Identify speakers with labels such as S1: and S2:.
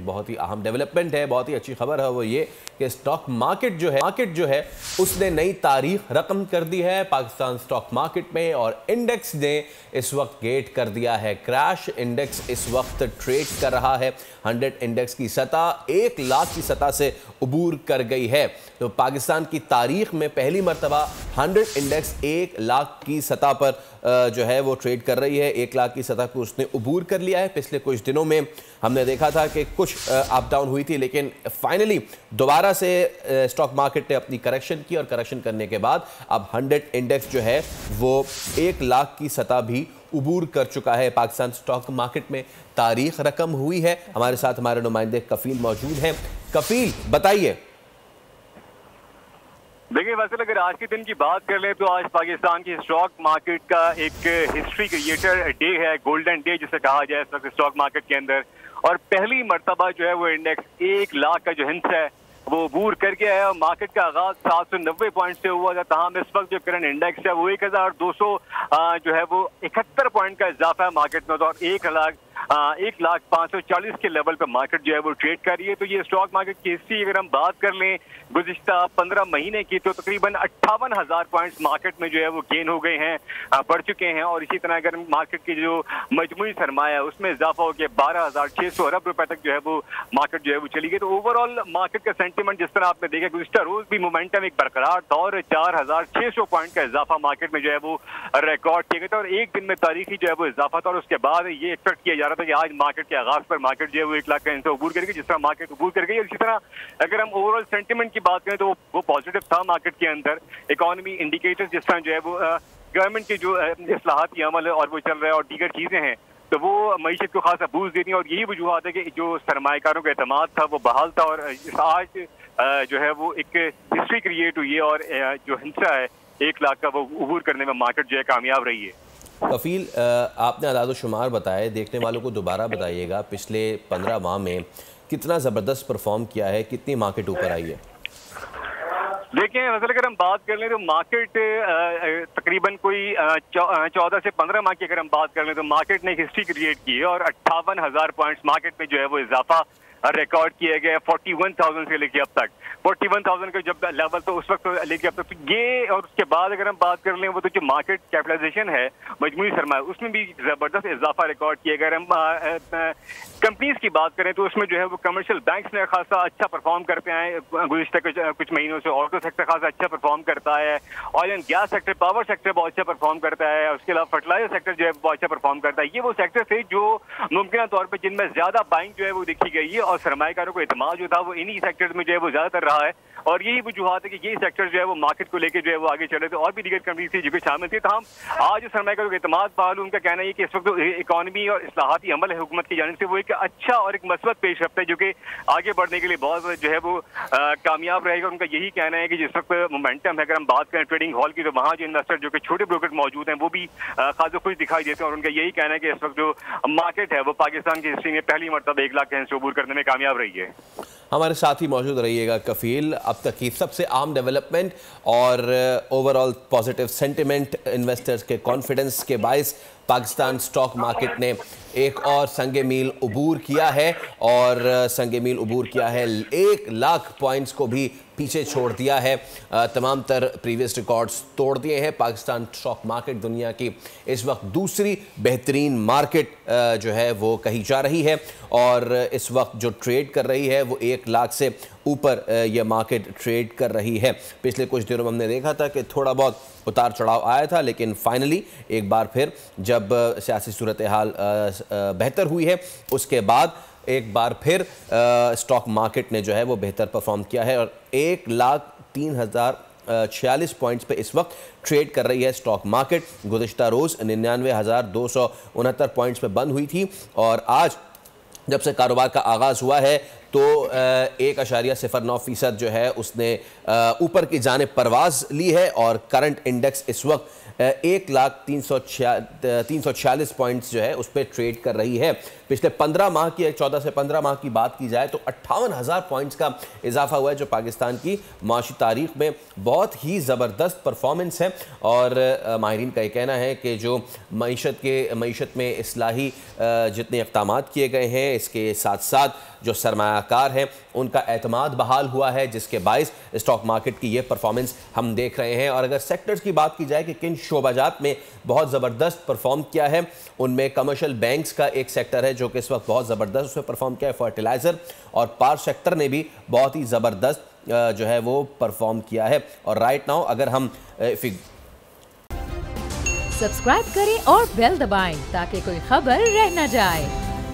S1: बहुत ही अहम डेवलपमेंट है, बहुत ही अच्छी खबर है, वो ये कि स्टॉक मार्केट जो है उसने नई तारीख रकम कर दी है पाकिस्तान स्टॉक मार्केट में। और इंडेक्स ने इस वक्त गेट कर दिया है क्रैश। इंडेक्स इस वक्त ट्रेड कर रहा है 100 इंडेक्स की सतह 1 लाख की सतह से उबूर कर गई है। तो पाकिस्तान की तारीख में पहली मरतबा 100 इंडेक्स 1 लाख की सतह पर जो है वो ट्रेड कर रही है। 1 लाख की सतह को उसने उबूर कर लिया है। पिछले कुछ दिनों में हमने देखा था कि कुछ अप डाउन हुई थी, लेकिन फाइनली दोबारा से स्टॉक मार्केट ने अपनी करेक्शन की और करेक्शन करने के बाद अब 100 इंडेक्स जो है वो 1 लाख की सतह भी उबूर कर चुका है। पाकिस्तान स्टॉक मार्केट में तारीख रकम हुई है। हमारे साथ हमारे नुमाइंदे कफील मौजूद हैं। कफील, बताइए।
S2: देखिए, वैसे अगर आज के दिन की बात कर लें तो आज पाकिस्तान की स्टॉक मार्केट का एक हिस्ट्री क्रिएटर डे है, गोल्डन डे जिसे कहा जाए इस वक्त स्टॉक मार्केट के अंदर। और पहली मर्तबा जो है वो इंडेक्स 1 लाख का जो हिस्सा है वो अबूर कर गया है। और मार्केट का आगाज 790 पॉइंट से हुआ था, तमाम इस वक्त जो करंट इंडेक्स है वो 1200 जो है वो 71 पॉइंट का इजाफा है मार्केट में। तो 1,05,40 के लेवल पर मार्केट जो है वो ट्रेड कर रही है। तो ये स्टॉक मार्केट की हिस्ट्री अगर हम बात कर लें गुज़िश्ता 15 महीने की, तो तकरीबन 58,000 पॉइंट्स मार्केट में जो है वो गेन हो गए हैं, बढ़ चुके हैं। और इसी तरह अगर मार्केट की जो मजमूई सरमाया है उसमें इजाफा हो गया 12,600 अरब रुपए तक जो है वो मार्केट जो है वो चली गई। तो ओवरऑल मार्केट का सेंटीमेंट जिस तरह आपने देखा, गुज़िश्ता रोज भी मोमेंटम एक बरकरार था और 4,600 पॉइंट का इजाफा मार्केट में जो है वो रिकॉर्ड किया गया था। और एक दिन में तारीखी जो है वो इजाफा था। और उसके बाद ये एक्सपेक्ट किया जा रहा था कि आज मार्केट के आगाज पर मार्केट जो है वो 1 लाख का हिस्सा उबूर करेगी, जिस तरह मार्केट उबूर कर गई। और इसी तरह अगर हम ओवरऑल सेंटीमेंट की बात करें तो वो पॉजिटिव था मार्केट के अंदर। इकोनॉमी इंडिकेटर्स जिस तरह जो है वो गवर्नमेंट के जो इस्लाहाती अमल है और वो चल रहा है और दीगर चीजें हैं, तो वो मईशत को खासा बूस्ट देती हैं। और यही वजूहत है कि जो सरमायाकारों का एतमाद था वो बहाल था। और आज जो है वो एक हिस्ट्री क्रिएट हुई है और जो हिस्सा है 1 लाख का वो उबूर करने में मार्केट जो है कामयाब रही है।
S1: कफील, आपने आदाद शुमार बताए, देखने वालों को दोबारा बताइएगा पिछले 15 माह में कितना ज़बरदस्त परफॉर्म किया है, कितनी मार्केट ऊपर आई है?
S2: देखिए, वैसे अगर हम बात कर लें तो मार्केट तकरीबन कोई 14 से 15 माह की अगर हम बात कर लें तो मार्केट ने एक हिस्ट्री क्रिएट की है और 58,000 पॉइंट्स मार्केट में जो है वो इजाफा रिकॉर्ड किया गया है 41,000 से लेके अब तक। 41,000 का जब लेवल तो उस वक्त लेके अब तक तो ये। और उसके बाद अगर हम बात कर लें वो तो जो मार्केट कैपिटलाइजेशन है मजमूई सरमाया उसमें भी जबरदस्त इजाफा रिकॉर्ड किया गया। हम कंपनीज की बात करें तो उसमें जो है वो कमर्शियल बैंक्स ने खासा अच्छा परफॉर्म करते हैं गुज़िश्ता कुछ महीनों से। ऑटो सेक्टर खासा अच्छा परफॉर्म करता है, oil and gas sector, power sector बहुत अच्छा परफॉर्म करता है, उसके अलावा फर्टिलाइजर सेक्टर जो है बहुत अच्छा परफॉर्म करता है। ये वो सेक्टर थे जो मुमकिन तौर पर जिनमें ज्यादा बाइंग जो है वो देखी गई है और सरमायाकारों को एतमाद जो था वो इन्हीं सेक्टर्स में जो है वो ज्यादातर रहा है। और यही वजूहत है कि ये सेक्टर जो है वो मार्केट को लेकर जो है वो आगे चले थे। और भी दीगर कंपनीज थी जो कि शामिल थी। तमाम आज सरमायाकारों को एतमाद बहाल, उनका कहना है कि इस वक्त इकॉनमी और इस्लाहाती अमल है हुकूमत की जानिब से, वो एक अच्छा और एक मस्बत पेशरफ्त है जो कि आगे बढ़ने के लिए बहुत जो है वो कामयाब रहेगा। उनका यही कहना है कि जिस वक्त मोमेंटम है, अगर हम बात करें ट्रेडिंग हॉल की, तो वहाँ जो इन्वेस्टर जो कि छोटे ब्रोकर मौजूद हैं वो भी खासा खुश दिखाई देते हैं। और उनका यही कहना है कि इस वक्त जो मार्केट है वो पाकिस्तान की हिस्ट्री में पहली मरतबा 1 लाख का हिस्सा उबूर करने में कामयाब रही है।
S1: हमारे साथ ही मौजूद रहिएगा कफील। अब तक की सबसे आम डेवलपमेंट और ओवरऑल पॉजिटिव सेंटिमेंट, इन्वेस्टर्स के कॉन्फिडेंस के बायस पाकिस्तान स्टॉक मार्केट ने एक और संगे मील उबूर किया है। और संगे मील उबूर किया है, 1 लाख पॉइंट्स को भी पीछे छोड़ दिया है, तमाम तर प्रीवियस रिकॉर्ड्स तोड़ दिए हैं। पाकिस्तान स्टॉक मार्केट दुनिया की इस वक्त दूसरी बेहतरीन मार्केट जो है वो कही जा रही है। और इस वक्त जो ट्रेड कर रही है वो 1 लाख से ऊपर यह मार्केट ट्रेड कर रही है। पिछले कुछ दिनों में हमने देखा था कि थोड़ा बहुत उतार चढ़ाव आया था, लेकिन फाइनली एक बार फिर जब सियासी सूरत हाल बेहतर हुई है उसके बाद एक बार फिर स्टॉक मार्केट ने जो है वो बेहतर परफॉर्म किया है। और 1,03,046 पॉइंट्स पे इस वक्त ट्रेड कर रही है स्टॉक मार्केट। गुज़िश्ता रोज़ 99,269 पॉइंट्स पे बंद हुई थी और आज जब से कारोबार का आगाज़ हुआ है तो 1.09% जो है उसने ऊपर की जानिब परवाज़ ली है। और करंट इंडेक्स इस वक्त 1,03,46 पॉइंट्स जो है उस पर ट्रेड कर रही है। पिछले 15 माह की 14 से 15 माह की बात की जाए तो 58,000 पॉइंट्स का इजाफा हुआ है, जो पाकिस्तान की माशी तारीख में बहुत ही ज़बरदस्त परफॉर्मेंस है। और माहिरीन का ये कहना है कि जो मईशत में इस्लाही जितने इक़दामात किए गए हैं, इसके साथ साथ जो सरमायाकार हैं उनका एतमाद बहाल हुआ है, जिसके बाइस स्टॉक मार्केट की ये परफॉर्मेंस हम देख रहे हैं। और अगर सेक्टर्स की बात की जाए कि किन शोबाजात में बहुत ज़बरदस्त परफॉर्म किया है, उनमें कमर्शियल बैंक्स का एक सेक्टर है जो कि इस वक्त बहुत ज़बरदस्त उसमें परफॉर्म किया है। फर्टिलाइज़र और पावर सेक्टर ने भी बहुत ही ज़बरदस्त जो है वो परफॉर्म किया है। और राइट नाउ अगर हम
S3: सब्सक्राइब करें और बेल दबाएं ताकि कोई खबर रह न जाए।